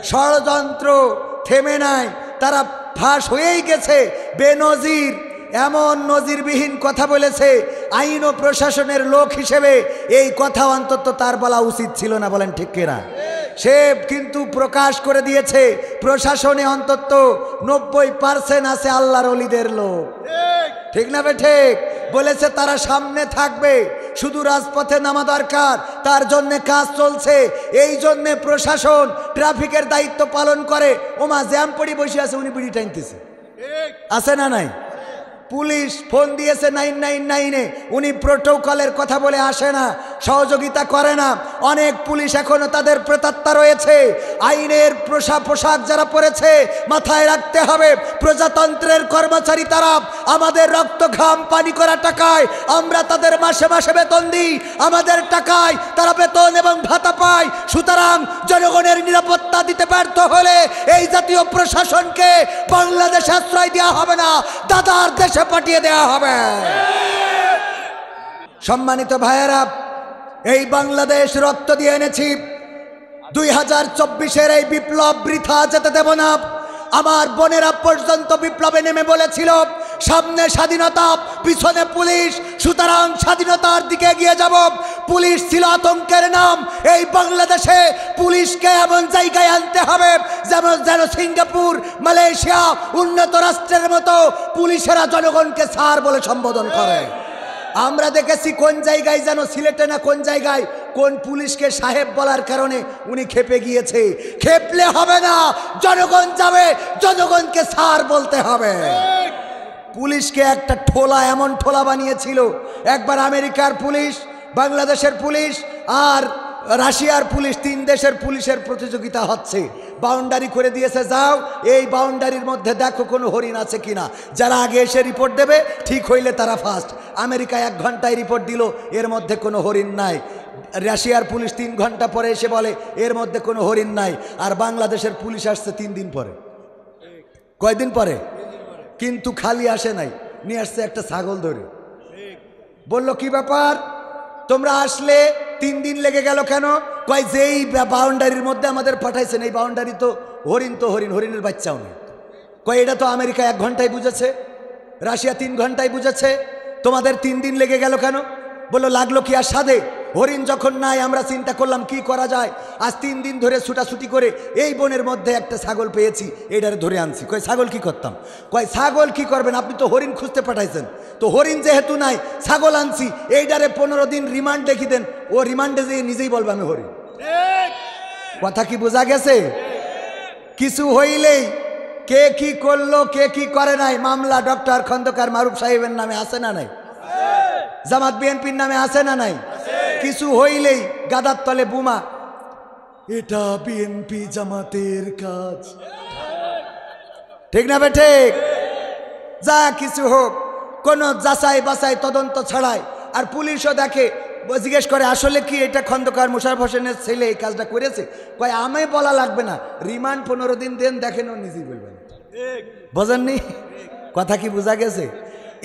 ষড়যন্ত্র থেমে নাই, তারা ফাঁস হয়েই গেছে। বেনজির এমন নজিরবিহীন কথা বলেছে, আইন ও প্রশাসনের লোক হিসেবে এই কথা অন্তত তার বলা উচিত ছিল না। বলেন ঠিক কিনা? সে কিন্তু প্রকাশ করে দিয়েছে প্রশাসনে অন্তত 90% আছে আল্লাহর ওলিদের লোক। ঠিক না বে ঠিক? বলেছে তারা সামনে থাকবে, শুধু রাজপথে নামা দরকার, তার জন্য কাজ চলছে। এই জন্যে প্রশাসন ট্রাফিকের দায়িত্ব পালন করে। ওমা জ্যাম পড়ি বসে আছে, উনি বিড়ি টানতেছে, আছে না নাই? পুলিশ ফোন দিয়েছে 999-এ, উনি প্রোটোকলের কথা বলে আসে না, সহযোগিতা করে না। অনেক পুলিশ এখনো তাদের প্রেতাত্মা রয়েছে। আইনের পোশাক যারা পরেছে, মাথায় রাখতে হবে প্রজাতন্ত্রের কর্মচারী তারা। আমাদের রক্ত ঘাম পানি করা টাকায় আমরা তাদের মাসে মাসে বেতন দিই, আমাদের টাকায় তারা বেতন এবং ভাতা পায়। সুতরাং জনগণের নিরাপত্তা দিতে ব্যর্থ হলে এই জাতীয় প্রশাসনকে বাংলাদেশে আশ্রয় দেওয়া হবে না, দাদার দেশে পাঠিয়ে দেওয়া হবে। সম্মানিত ভাইয়েরা, এই বাংলাদেশ রক্ত দিয়ে এনেছি। 2024-এর এই বিপ্লব বৃথা যেতে দেব না। আমার বোনেরা পর্যন্ত বিপ্লবে নেমে বলেছিল সামনে স্বাধীনতা, পিছনে পুলিশ, সুতরাং স্বাধীনতার দিকে এগিয়ে যাব। পুলিশ ছিল আতঙ্কের নাম। এই বাংলাদেশে পুলিশকে এমন জায়গায় আনতে হবে যেন সিঙ্গাপুর, মালয়েশিয়া, উন্নত রাষ্ট্রের মতো পুলিশেরা জনগণকে স্যার বলে সম্বোধন করে। আমরা দেখেছি কোন জায়গায় যেন, সিলেটে না কোন জায়গায়, কোন পুলিশকে সাহেব বলার কারণে উনি খেপে গিয়েছে। খেপলে হবে না, জনগণ যাবে, জনগণকে স্যার বলতে হবে। পুলিশকে একটা ঠোলা, এমন ঠোলা বানিয়েছিল। একবার আমেরিকার পুলিশ, বাংলাদেশের পুলিশ আর রাশিয়ার পুলিশ, 3 দেশের পুলিশের প্রতিযোগিতা হচ্ছে। বাউন্ডারি করে দিয়েছে, যাও এই বাউন্ডারির মধ্যে দেখো কোনো হরিণ আছে কিনা। যারা আগে এসে রিপোর্ট দেবে, ঠিক হইলে তারা ফার্স্ট। আমেরিকা 1 ঘন্টায় রিপোর্ট দিল, এর মধ্যে কোনো হরিণ নাই। রাশিয়ার পুলিশ 3 ঘন্টা পরে এসে বলে এর মধ্যে কোনো হরিণ নাই। আর বাংলাদেশের পুলিশ আসছে 3 দিন পরে। কয়দিন পরে? কিন্তু খালি আসে নাই, নিয়ে আসছে একটা ছাগল ধরে। বলল কি ব্যাপার, তোমরা আসলে 3 দিন লেগে গেল কেন? কয় যেই বাউন্ডারির মধ্যে আমাদের পাঠাইছেন, এই বাউন্ডারি তো হরিণ, তো হরিণের বাচ্চাও নেই। কয় এটা তো আমেরিকা 1 ঘন্টায় বুঝেছে, রাশিয়া 3 ঘন্টায় বুঝেছে, তোমাদের 3 দিন লেগে গেল কেন? বললো লাগলো কি আর সাধে, হরিণ যখন নাই আমরা চিন্তা করলাম কি করা যায়। আজ 3 দিন ধরে ছুটাছুটি করে এই বনের মধ্যে একটা ছাগল পেয়েছি, এইটারে ধরে আনছি। কয় ছাগল কি করতাম? কয় ছাগল কি করবেন, আপনি তো হরিণ খুঁজতে পাঠাইছেন, তো হরিণ যেহেতু নাই ছাগল আনছি, এইটারে 15 দিন রিমান্ড দেখি দেন, ও রিমান্ডে যেয়ে নিজেই বলবে আমি হরিণ। কথা কি বোঝা গেছে? কিছু হইলেই কে কি করলো, কে কি করে নাই, মামলা ডক্টর খন্দকার মারুফ সাহেবের নামে আছে না নাই? জামাত বিএনপির নামে আছে না নাই? কিছু হইলেই গাদার তলে বোমা, এটা বিএনপি জামাতের কাজ। ঠিক না বে ঠিক? যা কিছু হোক, কোনো যাচাই বাছাই তদন্ত ছাড়াই। আর পুলিশও দেখে, জিজ্ঞেস করে আসলে কি এটা খন্দকার মোশাররফ হোসেনের ছেলে এই কাজটা করেছে? কয় আমি বলা লাগবে না, রিমান্ড 15 দিন দেন, দেখেন ও নিজেই বলবেন। বোঝেননি? কথা কি বোঝা গেছে?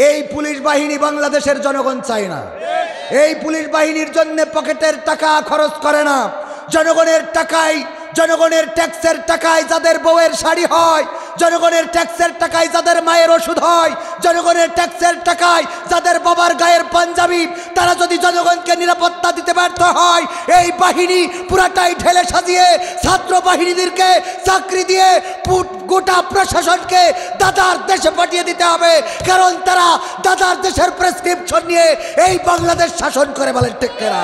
এই পুলিশ বাহিনী বাংলাদেশের জনগণ চায় না। এই পুলিশ বাহিনীর জন্য পকেটের টাকা খরচ করে না, জনগণের টাকায়, জনগণের ট্যাক্সের টাকায় যাদের বউয়ের শাড়ি হয়, জনগণের ট্যাক্সের টাকায় যাদের মায়ের ওষুধ হয়, জনগণের ট্যাক্সের টাকায় যাদের বাবার গায়ের পাঞ্জাবি, তারা যদি জনগণকে নিরাপত্তা দিতে ব্যর্থ হয়, এই বাহিনী পুরাটাই ঢেলে সাজিয়ে ছাত্র বাহিনীদেরকে চাকরি দিয়ে গোটা প্রশাসনকে দাদার দেশে পাঠিয়ে দিতে হবে। কারণ তারা দাদার দেশের প্রেসক্রিপশন নিয়ে এই বাংলাদেশ শাসন করে। বলেন ঠিক কিনা?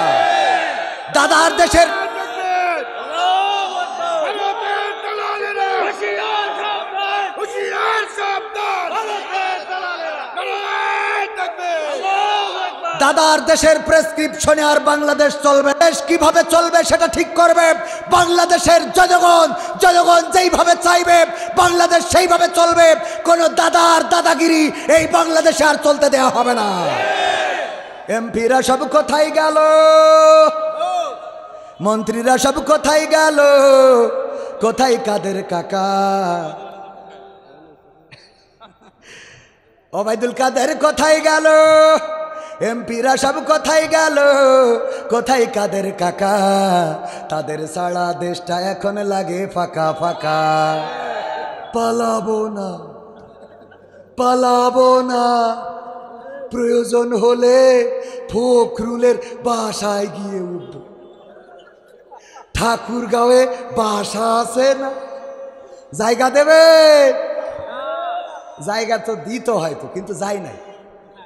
দাদার দেশের দাদার দেশের প্রেসক্রিপশনে আর বাংলাদেশ চলবে? দেশ কিভাবে চলবে সেটা ঠিক করবে বাংলাদেশের জনগণ। জনগণ যেইভাবে চাইবে বাংলাদেশ সেইভাবে চলবে। কোনো দাদার দাদাগিরি এই বাংলাদেশে আর চলতে দেওয়া হবে না। এমপিরা সব কোথায় গেল, মন্ত্রীরা সব কোথায় গেল, কোথায় কাদের কাকা? ওবায়দুল কাদের কোথায় গেল, এমপিরা সব কোথায় গেল, কোথায় কাদের কাকা, তাদের সারা দেশটা এখন লাগে ফাঁকা ফাঁকা। পালাবো না, পালাবো না, প্রয়োজন হলে ফখরুলের বাসায় গিয়ে উঠব। ঠাকুরগাঁওয়ে বাসা আছে না, জায়গা দেবে? জায়গা তো দিত হয়তো, কিন্তু যাই নাই।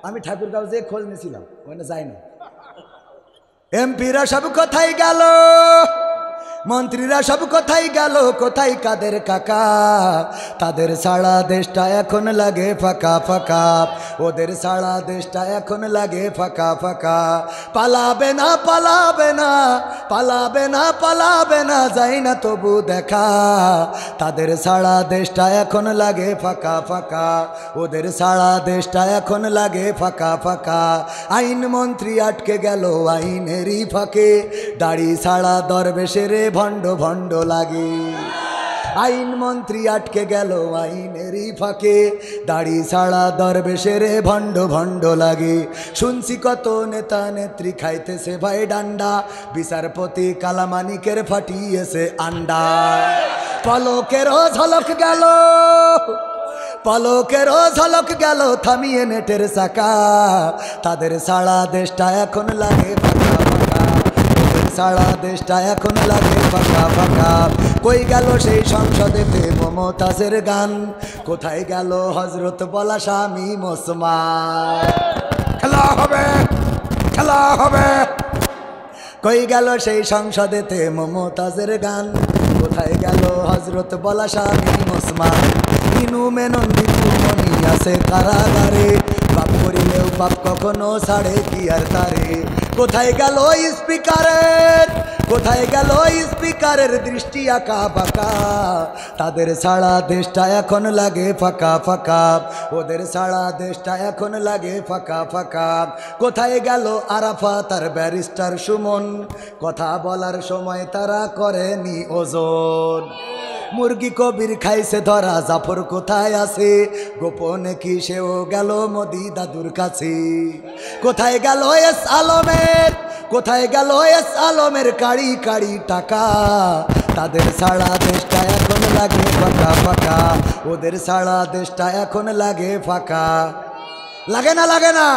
আমি ঠাকুরগাঁও যে খোঁজ নিয়েছিলাম, ওখানে যাই না। এমপিরা সব কোথায় গেল, মন্ত্রীরা সব কোথায় গেল, কোথায় কাদের কাকা, তাদের সারা দেশটা এখন লাগে ফাঁকা ফাঁকা, ওদের সারা দেশটা এখন লাগে ফাঁকা ফাঁকা। পালাবে না, পালাবে না, পালাবে না, পালাবে না, যাই না তবু দেখা, তাদের সারা দেশটা এখন লাগে ফাঁকা ফাঁকা, ওদের সারা দেশটা এখন লাগে ফাঁকা ফাঁকা। আইন মন্ত্রী আটকে গেল আইনেরই ফাঁকে, দাড়ি ছাড়া দরবেশের ভণ্ড ভণ্ড লাগে। আইন মন্ত্রী আটকে গেল আইনেরই ফাঁকে, দাড়ি ছাড়া দরবেশের ভণ্ড ভণ্ড লাগে। শুনছি কত নেতা নেত্রী খাইতেছে ভাই ডান্ডা, বিচারপতি কালামানিকের ফাটিয়েছে আন্ডা। পলকেরও ঝলক গেল, পলকেরও ঝলক গেল, থামিয়ে নেটের চাকা, তাদের সারা দেশটা এখন লাগে ফাঁকা ফাঁকা, সারা দেশটা এখন লাগে ফাঁকা ফাঁকা। কই গেল সেই সংসদেতে মমতাজের গান, কোথায় গেল হজরত বলা স্বামী ওসমান। খেলা হবে, খেলা হবে। কই গেল সেই সংসদেতে মমতাজের গান, কোথায় গেল হজরত বলা স্বামী ওসমান। ইনু মেনন দীপু মনি আছে কারাগারে, পাপ করিলেও পাপ কখনো ছাড়ে কি আর তারে। কোথায় গেল স্পিকারের, কোথায় গেল স্পিকারের দৃষ্টি আঁকা বাঁকা, তাদের সারা দেশটা এখন লাগে ফাঁকা ফাঁকা, ওদের সারা দেশটা এখন লাগে ফাঁকা ফাঁকা। কোথায় গেল আরাফাত আর ব্যারিস্টার সুমন, কথা বলার সময় তারা করেনি ওজন। মুরগি কবির খাইছে ধরা, জাফর কোথায় আছে, গোপনে কি সেও গেল মোদি দাদুর কাছে। কোথায় গেল এস আলমের, কোথায় গেল এস আলমের কাড়ি কাড়ি টাকা, তাদের সারা দেশটা এখন লাগে ফাঁকা ফাঁকা, ওদের সারা দেশটা এখন লাগে ফাঁকা। লাগে না, লাগে না?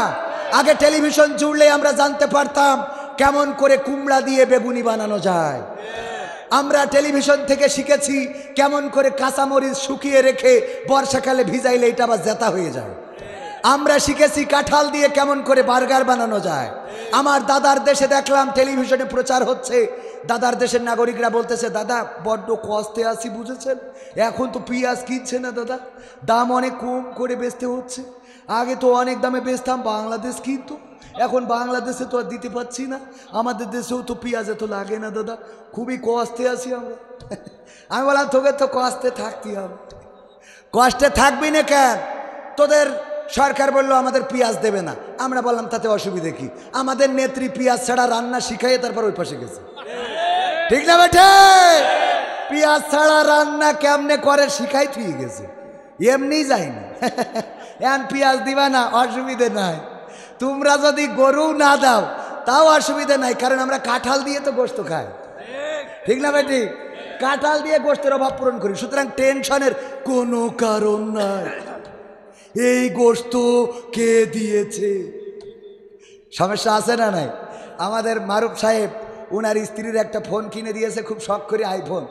আগে টেলিভিশন জুড়লে আমরা জানতে পারতাম কেমন করে কুমড়া দিয়ে বেগুনি বানানো যায়। আমরা টেলিভিশন থেকে শিখেছি কেমন করে কাঁচামরিচ শুকিয়ে রেখে বর্ষাকালে ভিজাইলে এটা আবার জেতা হয়ে যায়। আমরা শিখেছি কাঁঠাল দিয়ে কেমন করে বার্গার বানানো যায়। আমার দাদার দেশে দেখলাম টেলিভিশনে প্রচার হচ্ছে, দাদার দেশের নাগরিকরা বলতেছে, দাদা বড্ড কষ্টে আছি বুঝেছেন, এখন তো পেঁয়াজ কিনছে না দাদা, দাম অনেক কম করে বেচতে হচ্ছে। আগে তো অনেক দামে বেচতাম, বাংলাদেশ কিন্তু এখন বাংলাদেশে তো আর দিতে পারছি না, আমাদের দেশেও তো পেঁয়াজ তো লাগে না দাদা, খুবই কষ্টে আছি আমরা। আমি বললাম তোকে তো কষ্টে থাকতে হবে। কষ্টে থাকবি না কেন? তোদের সরকার বললো আমাদের পেঁয়াজ দেবে না, আমরা বললাম তাতে অসুবিধে কি? আমাদের নেত্রী পেঁয়াজ ছাড়া রান্না শিখাইয়ে তারপর ওই পাশে গেছে, ঠিক না বেঠে? পেঁয়াজ ছাড়া রান্না কেমনে করে শিখাই থুয়ে গেছে, এমনি যায়নি। এখন পেঁয়াজ দিবা না, অসুবিধে নাই। তোমরা যদি গরু না দাও তাও অসুবিধা নাই, কারণ আমরা কাঁঠাল দিয়ে তো গোস্ত খাই, ঠিক না বেটি? কাঁঠাল দিয়ে গোস্তের অভাব পূরণ করি, সুতরাং টেনশনের কোনো কারণ নাই। এই গোস্ত কে দিয়েছে? সমস্যা আছে না নাই? আমাদের মারুফ সাহেব উনার স্ত্রীর একটা ফোন কিনে দিয়েছে, খুব শখ করে আইফোন,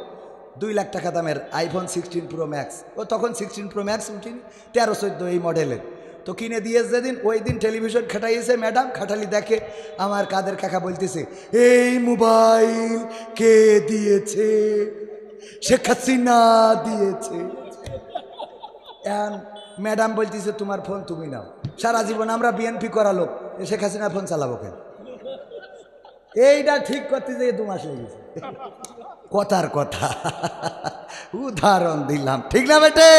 2 লাখ টাকা দামের আইফোন 16 প্রো ম্যাক্স। ও তখন 16 প্রো ম্যাক্স উঠিনি, 13-14 এই মডেলের। তো কিনে দিয়েছে যেদিন, ওই দিন টেলিভিশন খাটাইছে ম্যাডাম, খাটালি দেখে আমার কাদের কাকা বলতেছে, এই মোবাইল কে দিয়েছে? শেখ হাসিনা দিয়েছে। ম্যাডাম বলতেছে তোমার ফোন তুমি নাও। সারা জীবন আমরা বিএনপি করা লোক, শেখ হাসিনার ফোন চালাবো কেন? এইটা ঠিক করতে যেয়ে 2 মাস লেগেছে। কথার কথা উদাহরণ দিলাম, ঠিক না বেটে?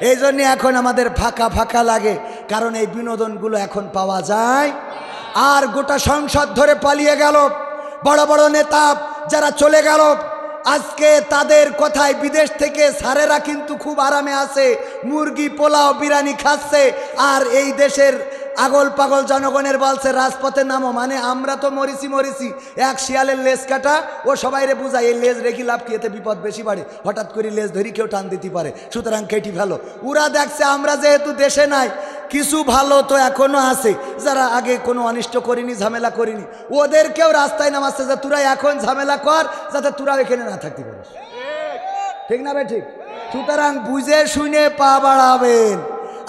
এই জন্য এখন আমাদের ফাঁকা ফাঁকা লাগে, কারণ এই বিনোদনগুলো এখন পাওয়া যায়। আর গোটা সংসদ ধরে পালিয়ে গেল, বড় বড় নেতা যারা চলে গেল, আজকে তাদের কথায় বিদেশ থেকে স্যারেরা কিন্তু খুব আরামে আছে, মুরগি পোলাও বিরিয়ানি খাচ্ছে, আর এই দেশের আগল পাগল জনগণের বলছে রাজপথে নামো, মানে আমরা তো মরিছি এক শিয়ালের লেজ কাটা, ও সবাই রে বুঝায় এই লেজ রেখি লাভ কি, এতে বিপদ বেশি বাড়ে, হঠাৎ করে লেজ ধরি কেউ টান দিতে পারে, সুতরাং কেটি ফেলো। ওরা দেখছে আমরা যেহেতু দেশে নাই, কিছু ভালো তো এখনো আছে যারা আগে কোনো অনিষ্ট করিনি, ঝামেলা করিনি, ওদেরকেও রাস্তায় নামাচ্ছে যে তোরা এখন ঝামেলা কর যাতে তোরা এখানে না থাকতে পারিস, ঠিক না ভাই? ঠিক। সুতরাং বুঝে শুনে পা বাড়াবেন।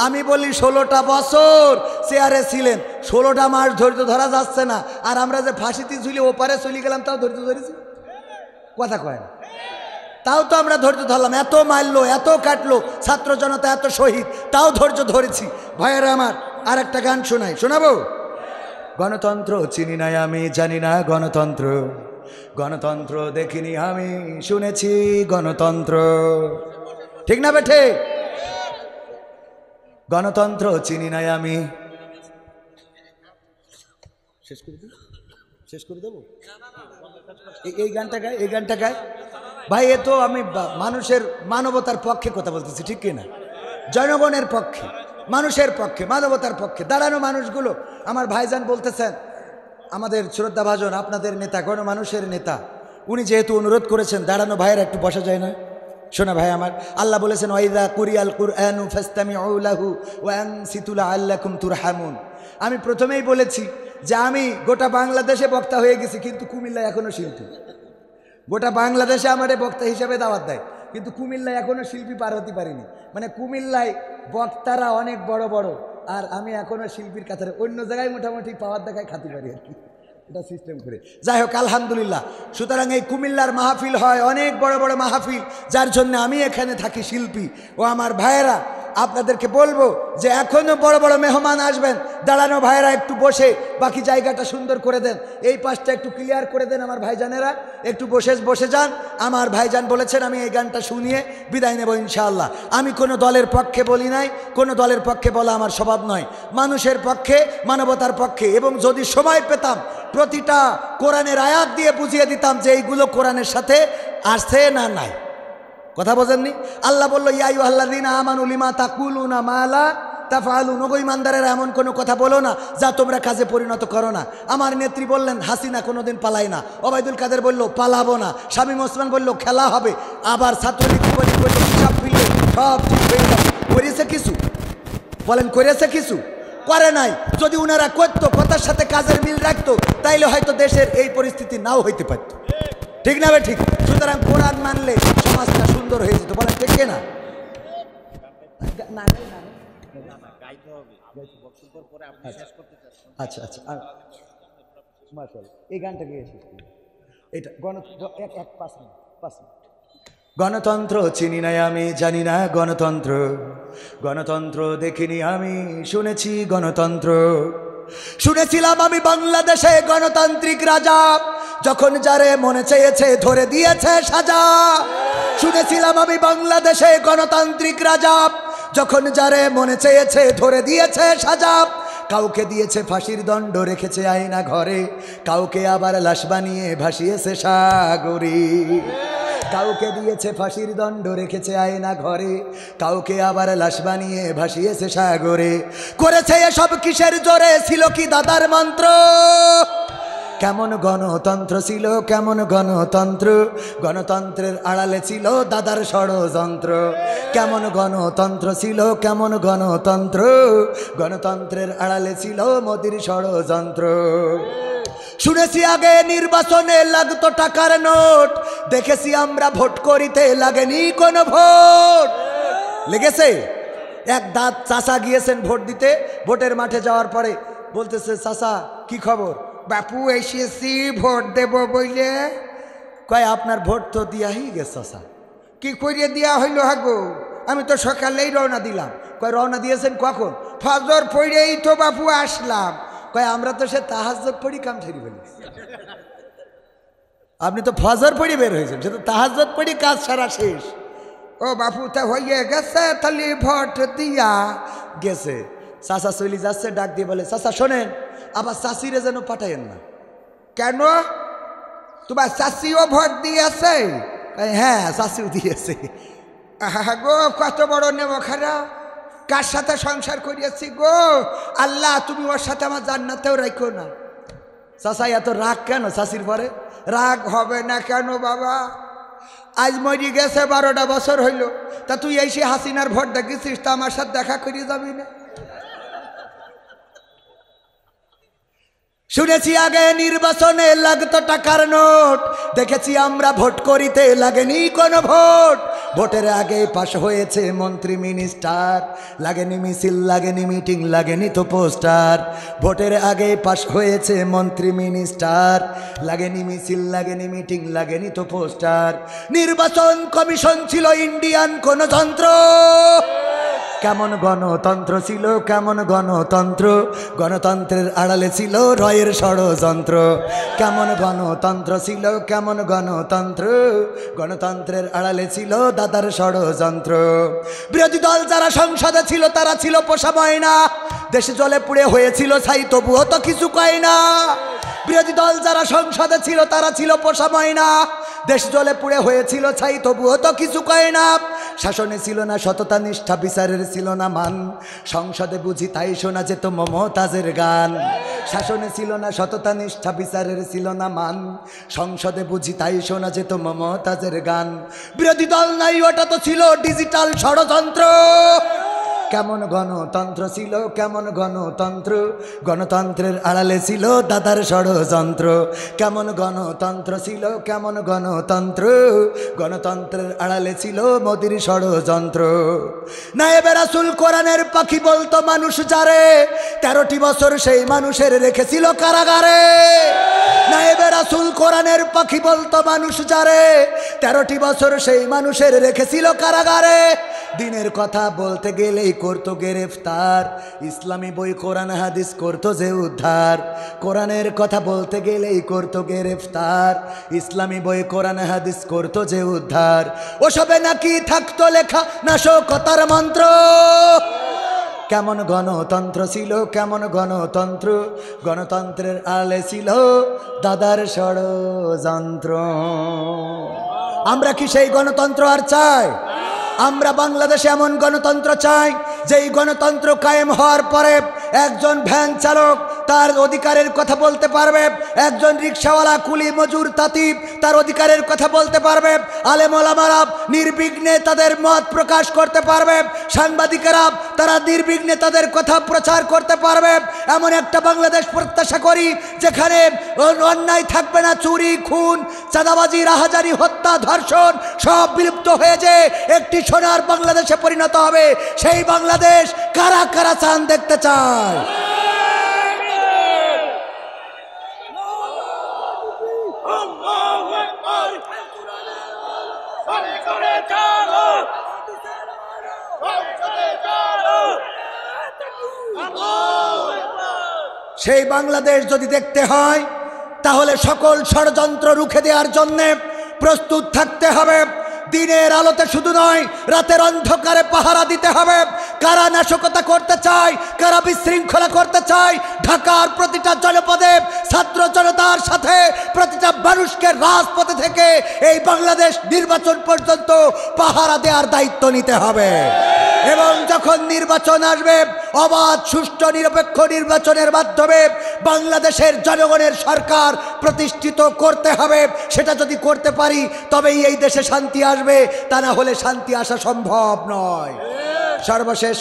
আমি বলি 16টা বছর চেয়ারে ছিলেন, 16টা মাস ধৈর্য ধরা যাচ্ছে না, আর আমরা যে ফাঁসিতে ঝুলি ওপারে চলে গেলাম তাও ধৈর্য ধরেছি, কথা কয় না, তাও তো আমরা ধৈর্য ধরলাম। এত মারলো, এত কাটলো, ছাত্র জনতা এত শহীদ, তাও ধৈর্য ধরেছি। ভাইয়েরা আমার, আর একটা গান শোনাই, শোনাবো? গণতন্ত্র চিনি নাই আমি, জানি না গণতন্ত্র, গণতন্ত্র দেখিনি আমি, শুনেছি গণতন্ত্র, ঠিক না বেঠে? গণতন্ত্র চিনি নাই আমি, শেষ করে দেবো এই গানটা গায়, এই গানটা গায়। ভাই এ তো আমি মানুষের মানবতার পক্ষে কথা বলতেছি, ঠিক কিনা? জনগণের পক্ষে, মানুষের পক্ষে, মানবতার পক্ষে দাঁড়ানো মানুষগুলো। আমার ভাইজান বলতেছেন, আমাদের শ্রদ্ধাভাজন আপনাদের নেতা, গণমানুষের নেতা, উনি যেহেতু অনুরোধ করেছেন দাঁড়ানো ভাইয়ের একটু বসা যায় না? শোনা ভাই আমার, আল্লাহ বলেছেন ওয়াইদা কুরিয়াল কুরআনু ফাসতামিউ লাহু ওয়া আনসিতু লাআল্লাকুম তুরহামুন। আমি প্রথমেই বলেছি যে আমি গোটা বাংলাদেশে বক্তা হয়ে গেছি, কিন্তু কুমিল্লায় এখনো শিল্পী। গোটা বাংলাদেশে আমার বক্তা হিসাবে দাওয়াত দেয়, কিন্তু কুমিল্লায় এখনো শিল্পী পার হতে পারিনি। মানে কুমিল্লায় বক্তারা অনেক বড় বড়, আর আমি এখনো শিল্পীর কাতারে, অন্য জায়গায় মোটামুটি পাওয়ার দেখায় খাতে পারি আর কি, এটা সিস্টেম করে। যাই হোক, আলহামদুলিল্লাহ। সুতরাং এই কুমিল্লার মাহফিল হয়, অনেক বড় বড় মাহফিল, যার জন্য আমি এখানে থাকি শিল্পী। ও আমার ভাইয়েরা, আপনাদেরকে বলবো যে এখনো বড় বড় মেহমান আসবেন, দাঁড়ানো ভাইয়েরা একটু বসে বাকি জায়গাটা সুন্দর করে দেন, এই পাশটা একটু ক্লিয়ার করে দেন। আমার ভাইজানেরা একটু বসে যান। আমার ভাইজান বলেছেন আমি এই গানটা শুনিয়ে বিদায় নেব ইনশাআল্লাহ। আমি কোনো দলের পক্ষে বলি নাই, কোনো দলের পক্ষে বলা আমার স্বভাব নয়, মানুষের পক্ষে, মানবতার পক্ষে। এবং যদি সময় পেতাম প্রতিটা কোরআনের আয়াত দিয়ে বুঝিয়ে দিতাম যে এইগুলো কোরআনের সাথে আসছে না নাই। কথা বোঝেননি? আল্লাহ বলল ইয়া আইয়ুহাল্লাযীনা আমানু লিমা তাকুলুনা মা লা তাফআলুন, ওগো ঈমানদারেরা এমন কোনো কথা বলো না যা তোমরা কাজে পরিণত করো না। আমার নেত্রী বললেন হাসিনা কোনোদিন পালায় না, ওবায়দুল কাদের বলল পালাবো না, শামীম ওসমান বলল খেলা হবে, আবার ছাত্রলীগ বলল হিসাব ফিরলে সব ঠিক হয়ে যাবে। করেছে কিছু? বলেন করেছে কিছু? করে নাই। যদি উনারা করতো, কথার সাথে কাজের মিল রাখতো, তাইলে হয়তো দেশের এই পরিস্থিতি নাও হইতে পারত, ঠিক না? ঠিক। সুতরাং কোরআন মানলে সমাজটা সুন্দর হয়ে যেত, বলেন ঠিক না? আচ্ছা আচ্ছা, এই গানটা গিয়েছি, এটা গণতন্ত্র চিনি নাই আমি, জানি না গণতন্ত্র, গণতন্ত্র দেখিনি আমি, শুনেছি গণতন্ত্র। শুনেছিলাম আমি বাংলাদেশে গণতান্ত্রিক রাজা, যখন যারে মনে চেয়েছে ধরে দিয়েছে সাজা। শুনেছিলাম আমি বাংলাদেশে গণতান্ত্রিক রাজা, যখন যারে মনে চেয়েছে ধরে দিয়েছে সাজা। কাউকে দিয়েছে ফাঁসির দণ্ড, রেখেছে আয়না ঘরে, কাউকে আবার লাশ বানিয়ে ভাসিয়েছে সাগরে। কাউকে দিয়েছে ফাঁসির দণ্ড, রেখেছে আয়না ঘরে, কাউকে আবার লাশ বানিয়ে ভাসিয়েছে সাগরে। করেছে এসব কিসের জোরে, ছিল কি দাদার মন্ত্র? কেমন গণতন্ত্র ছিল, কেমন গণতন্ত্র, গণতন্ত্রের আড়ালে ছিল দাদার ষড়যন্ত্র। কেমন গণতন্ত্র ছিল, কেমন গণতন্ত্র, গণতন্ত্রের আড়ালে ছিল মোদির ষড়যন্ত্র। শুনেছি আগে নির্বাচনে লাগতো টাকার নোট, দেখেছি আমরা ভোট করিতে লাগেনি কোনো ভোট। লেগেছে? এক দাঁত চাচা গিয়েছেন ভোট দিতে, ভোটের মাঠে যাওয়ার পরে বলতেছে চাচা কি খবর? বাপু এসেছি ভোট দেব বইলে। কয় আপনার ভোট তো দিয়াই গেছে চাচা। কি করিয়ে দেওয়া হইল হাগো? আমি তো সকালেই রওনা দিলাম। কয় রওনা দিয়েছেন কখন? ফজর পড়েই তো বাপু আসলাম। কয় আমরা তো সে তাহাজ্জুদ পড়ি কাম ছেড়ে ফেলি। আপনি তো ফজর পড়ি বের হয়েছেন, সে তো তাহাজ্জুদ পড়ি কাজ সারা শেষ। ও বাপু তা হয়ে গেছে, তাহলে ভোট দিয়া গেছে। চাচা চলি যাচ্ছে, ডাক দিয়ে বলে চাচা শোনেন, আবার চাষিরে যেন পাঠাইয়েন না। কেন? তোমার চাষিও ভোট দিয়েছে? হ্যাঁ চাষিও দিয়েছে। গো কত বড় নেব খারাপ, কার সাথে সংসার করিয়েছি গো আল্লাহ, তুমি ওর সাথে আমার জান্নাতেও রাখো না। চাচা এত রাগ কেন? চাষির পরে রাগ হবে না কেন বাবা? আজ মরি গেছে 12টা বছর হইল, তা তুই এসে হাসিনার ভোট দেখেছিস, তা আমার সাথে দেখা করিয়ে যাবি না? শুনেছি আগে নির্বাচনে লাগতো টাকার নোট, দেখেছি আমরা ভোট করিতে লাগেনি কোনো ভোট। ভোটের আগে পাশ হয়েছে মন্ত্রী মিনিস্টার, লাগেনি মিছিল, লাগেনি মিটিং, লাগেনি তো পোস্টার। ভোটের আগে পাশ হয়েছে মন্ত্রী মিনিস্টার, লাগেনি মিছিল, লাগেনি মিটিং, লাগেনি তো পোস্টার। নির্বাচন কমিশন ছিল ইন্ডিয়ান কোন যন্ত্র। কেমন গণতন্ত্র ছিল, কেমন গণতন্ত্র, গণতন্ত্রের আড়ালে ছিল রয়ের ষড়যন্ত্র। কেমন গণতন্ত্র ছিল, কেমন গণতন্ত্র, গণতন্ত্রের আড়ালে ছিল দাদার ষড়যন্ত্র। বিরোধী দল যারা সংসদে ছিল তারা ছিল পোষা ময়না, দেশে জলে পুড়ে হয়েছিল ছাই তবুও তো কিছু কয় না। বিরোধী দল যারা সংসদে ছিল তারা ছিল পোষা ময়না, দেশ জলে পুড়ে হয়েছিল ছাই তবুও তো কিছু কয় না। শাসনে ছিল না সততা নিষ্ঠা, বিচারের ছিল না মান, সংসদে বুঝি তাই শোনা যেত মমতাজের গান। শাসনে ছিল না সততা নিষ্ঠা, বিচারের ছিল না মান, সংসদে বুঝি তাই শোনা যেত মমতাজের গান। বিরোধী দল নাই, ওটা তো ছিল ডিজিটাল ষড়যন্ত্র। কেমন গণতন্ত্র ছিল, কেমন গণতন্ত্র, গণতন্ত্রের আড়ালে ছিল দাদার ষড়যন্ত্র। কেমন গণতন্ত্র ছিল, কেমন গণতন্ত্র, গণতন্ত্রের আড়ালে ছিল মোদির ষড়যন্ত্র। নায়েবে রাসূল কোরআনের পাখি বলতো মানুষ যারে, 13টি বছর সেই মানুষের রেখেছিল কারাগারে। নায়েবে রাসূল কোরআনের পাখি বলতো মানুষ যারে, 13টি বছর সেই মানুষের রেখেছিল কারাগারে। দিনের কথা বলতে গেলেই করতো গ্রেফতার, ইসলামী বই কোরআন হাদিস করতো যে উদ্ধার। কোরআনের কথা বলতে গেলেই করতো গ্রেফতার, ইসলামী বই কোরআন হাদিস করতো যে উদ্ধার। ওসবে নাকি থাকতো লেখা নাশকতার মন্ত্র। কেমন গণতন্ত্র ছিল, কেমন গণতন্ত্র, গণতন্ত্রের আড়ালে ছিল দাদার ষড়যন্ত্র। আমরা কি সেই গণতন্ত্র আর চাই? আমরা বাংলাদেশে এমন গণতন্ত্র চাই যেই গণতন্ত্র কায়েম হওয়ার পরে একজন ভ্যান চালক তার অধিকারের কথা বলতে পারবে, একজন রিকশাওয়ালা, কুলি, মজুর, তাঁতি তার অধিকারের কথা বলতে পারবে, আলেম ওলামারা নির্বিঘ্নে তাদের মত প্রকাশ করতে পারবে, সাংবাদিকেরা তারা নির্বিঘ্নে তাদের কথা প্রচার করতে পারবে। এমন একটা বাংলাদেশ প্রত্যাশা করি যেখানে অন্যায় থাকবে না, চুরি, খুন, চাঁদাবাজি, রাহাজানি, হত্যা, ধর্ষণ সব বিলুপ্ত হয়ে যে একটি সোনার বাংলাদেশে পরিণত হবে। সেই বাংলাদেশ কারা কারা চান, দেখতে চায়? সেই বাংলাদেশ যদি দেখতে হয় তাহলে সকল ষড়যন্ত্র রুখে দেওয়ার জন্যে প্রস্তুত থাকতে হবে। দিনের আলোতে শুধু নয়, রাতের অন্ধকারে পাহারা দিতে হবে। কারা নাশকতা করতে চায়, কারা বিশৃঙ্খলা করতে চায়, ঢাকার প্রতিটা জনপদে ছাত্র জনতার সাথে প্রতিটা মানুষকে রাজপথে থেকে এই বাংলাদেশ নির্বাচন পর্যন্ত পাহারা দেওয়ার দায়িত্ব নিতে হবে। এবং যখন নির্বাচন আসবে, অবাধ, সুষ্ঠু, নিরপেক্ষ নির্বাচনের মাধ্যমে বাংলাদেশের জনগণের সরকার প্রতিষ্ঠিত করতে হবে। সেটা যদি করতে পারি তবেই এই দেশে শান্তি আসবে, তা না হলে শান্তি আসা সম্ভব নয়। সর্বশেষ